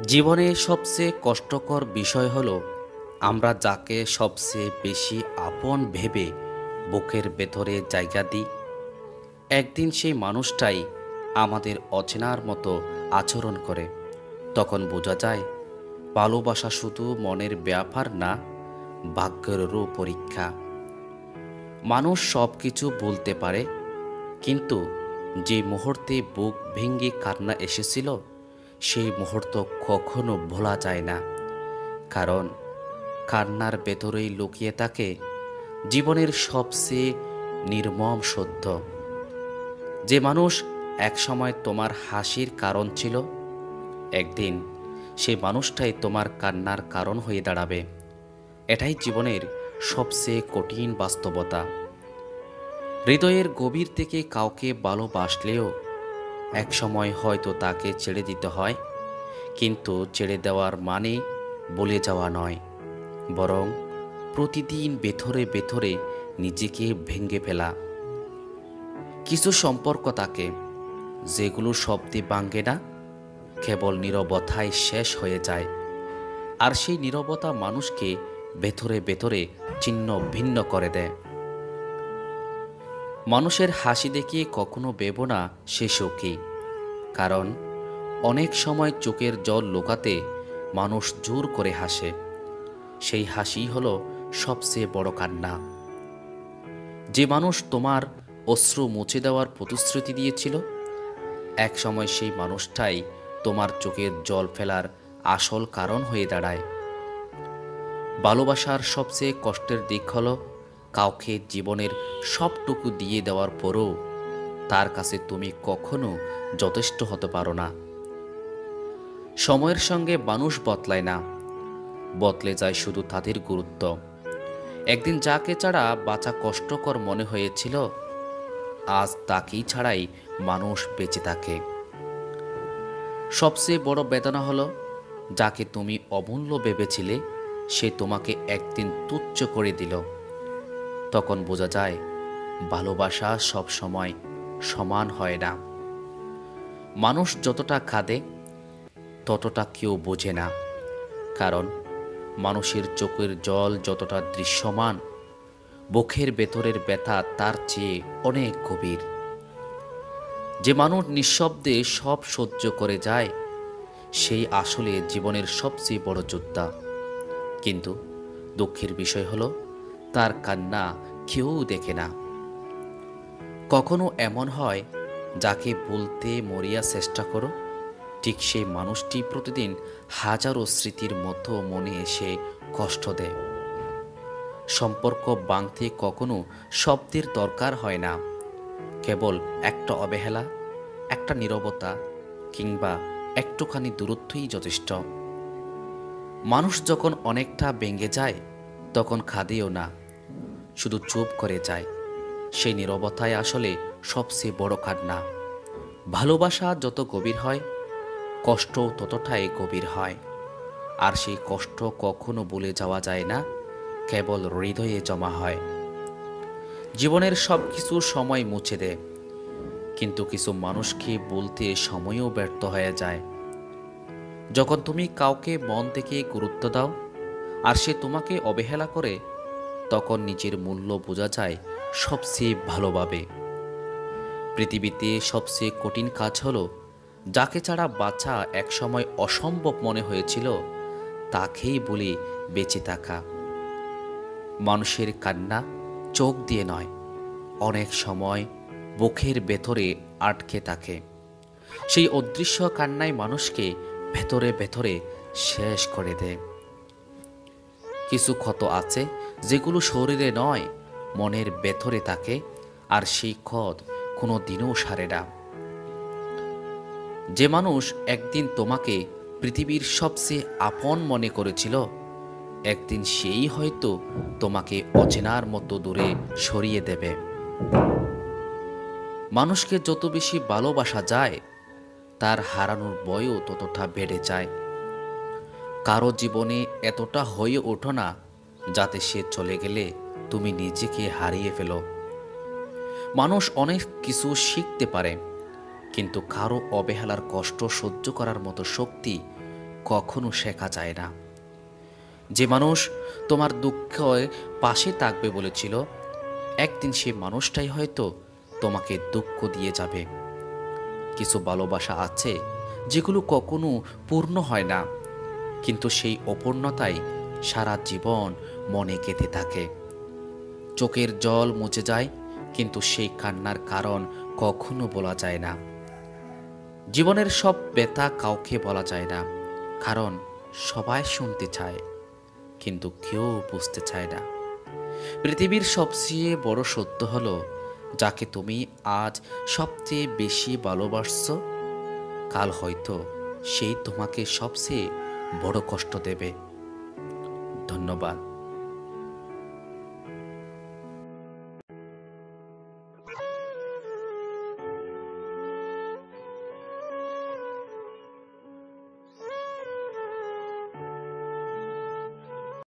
জীবনে সবচেয়ে কষ্টকর বিষয় হলো আমরা যাকে সবচেয়ে বেশি আপন ভেবে বুকের ভেতরে জায়গা দিই, একদিন সেই মানুষটাই আমাদের অচেনার মতো আচরণ করে। তখন বোঝা যায় ভালোবাসা শুধু মনের ব্যাপার না, ভাগ্যেরও পরীক্ষা। মানুষ সব কিছু বলতে পারে, কিন্তু যে মুহূর্তে বুক ভেঙে কান্না এসেছিল সেই মুহূর্ত কখনো ভোলা যায় না। কারণ কান্নার ভেতরেই লুকিয়ে থাকে জীবনের সবচেয়ে নির্মম সত্য। যে মানুষ একসময় তোমার হাসির কারণ ছিল, একদিন সেই মানুষটাই তোমার কান্নার কারণ হয়ে দাঁড়াবে। এটাই জীবনের সবচেয়ে কঠিন বাস্তবতা। হৃদয়ের গভীর থেকে কাউকে ভালোবাসলেও একসময় হয়তো তাকে ছেড়ে দিতে হয়, কিন্তু ছেড়ে দেওয়ার মানে বলে যাওয়া নয়, বরং প্রতিদিন ভেতরে ভেতরে নিজেকে ভেঙে ফেলা। কিছু সম্পর্ক থাকে যেগুলো শব্দে ভাঙে না, কেবল নীরবতায় শেষ হয়ে যায়। আর সেই নীরবতা মানুষকে ভেতরে ভেতরে ছিন্ন ভিন্ন করে দেয়। মানুষের হাসি দেখিয়ে কখনো ভেবো না সে সুখী, কারণ অনেক সময় চোখের জল লুকাতে মানুষ জোর করে হাসে। সেই হাসি হলো সবচেয়ে বড় কান্না। যে মানুষ তোমার অশ্রু মুছে দেওয়ার প্রতিশ্রুতি দিয়েছিল, এক সময় সেই মানুষটাই তোমার চোখের জল ফেলার আসল কারণ হয়ে দাঁড়ায়। ভালোবাসার সবচেয়ে কষ্টের দিক হলো কাউকে জীবনের সবটুকু দিয়ে দেওয়ার পরও তার কাছে তুমি কখনো যথেষ্ট হতে পারো না। সময়ের সঙ্গে মানুষ বদলায় না, বদলে যায় শুধু তাদের গুরুত্ব। একদিন যাকে ছাড়া বাঁচা কষ্টকর মনে হয়েছিল, আজ তাকেই ছাড়াই মানুষ বেঁচে থাকে। সবচেয়ে বড় বেদনা হলো যাকে তুমি অমূল্য ভেবেছিলে সে তোমাকে একদিন তুচ্ছ করে দিল। তখন বোঝা যায় ভালোবাসা সব সময় সমান হয় না। মানুষ যতটা কাঁদে ততটা কেউ বোঝে না, কারণ মানুষের চোখের জল যতটা দৃশ্যমান, বুকের ভেতরের ব্যথা তার চেয়ে অনেক গভীর। যে মানুষ নিঃশব্দে সব সহ্য করে যায় সেই আসলে জীবনের সবচেয়ে বড় যোদ্ধা। কিন্তু দুঃখের বিষয় হলো তার কান্না কেউ দেখে না। কখনো এমন হয় যাকে বলতে মরিয়া চেষ্টা করো, ঠিক সেই মানুষটি প্রতিদিন হাজারো স্মৃতির মতো মনে এসে কষ্ট দেয়। সম্পর্ক ভাঙতে কখনো শব্দের দরকার হয় না, কেবল একটা অবহেলা, একটা নীরবতা কিংবা একটুখানি দূরত্বই যথেষ্ট। মানুষ যখন অনেকটা ভেঙে যায় তখন কাঁদেও না, শুধু চুপ করে যায়। সেই নীরবতায় আসলে সবচেয়ে বড় কান্না। ভালোবাসা যত গভীর হয়, কষ্ট ততটাই গভীর হয়। আর সেই কষ্ট কখনো ভুলে যাওয়া যায় না, কেবল হৃদয়ে জমা হয়। জীবনের সব কিছু সময় মুছে দেয়, কিন্তু কিছু মানুষকে বলতে সময়ও ব্যর্থ হয়ে যায়। যখন তুমি কাউকে মন থেকে গুরুত্ব দাও আর সে তোমাকে অবহেলা করে, তখন নিজের মূল্য বোঝা যায় সবচেয়ে ভালোভাবে। পৃথিবীতে সবচেয়ে কঠিন কাজ হলো যাকে ছাড়া বাঁচা একসময় অসম্ভব মনে হয়েছিল তাকেই বলে বেঁচে থাকা। মানুষের কান্না চোখ দিয়ে নয়, অনেক সময় বুকের ভেতরে আটকে থাকে। সেই অদৃশ্য কান্নায় মানুষকে ভেতরে ভেতরে শেষ করে দেয়। কিছু ক্ষত আছে যেগুলো শরীরে নয়, মনের ভেতরে থাকে, আর সেই ক্ষত কোনো দিনও সারে না। যে মানুষ একদিন তোমাকে পৃথিবীর সবচেয়ে আপন মনে করেছিল, একদিন সেই হয়তো তোমাকে অচেনার মতো দূরে সরিয়ে দেবে। মানুষকে যত বেশি ভালোবাসা যায় তার হারানোর ভয়ও ততটা বেড়ে যায়। কারো জীবনে এতটা হয়ে ওঠো না যাতে সে চলে গেলে তুমি নিজেকে হারিয়ে ফেলো। মানুষ অনেক কিছু শিখতে পারে, কিন্তু কারো অবহেলার কষ্ট সহ্য করার মতো শক্তি কখনো শেখা যায় না। যে মানুষ তোমার দুঃখে পাশে থাকবে বলেছিল, একদিন সেই মানুষটাই হয়তো তোমাকে দুঃখ দিয়ে যাবে। কিছু ভালোবাসা আছে যেগুলো কখনো পূর্ণ হয় না, কিন্তু সেই অপূর্ণতাই সারা জীবন মনে গেঁথে থাকে। চোখের জল মুছে যায়, কিন্তু সেই কান্নার কারণ কখনো বলা যায় না। জীবনের সব ব্যথা কাউকে বলা যায় না, কারণ সবাই শুনতে চায়, কিন্তু কেউ বুঝতে চায় না। পৃথিবীর সবচেয়ে বড় সত্য হলো, যাকে তুমি আজ সবচেয়ে বেশি ভালোবাসছো, কাল হয়তো সেই তোমাকে সবচেয়ে বড় কষ্ট দেবে। ধন্যবাদ।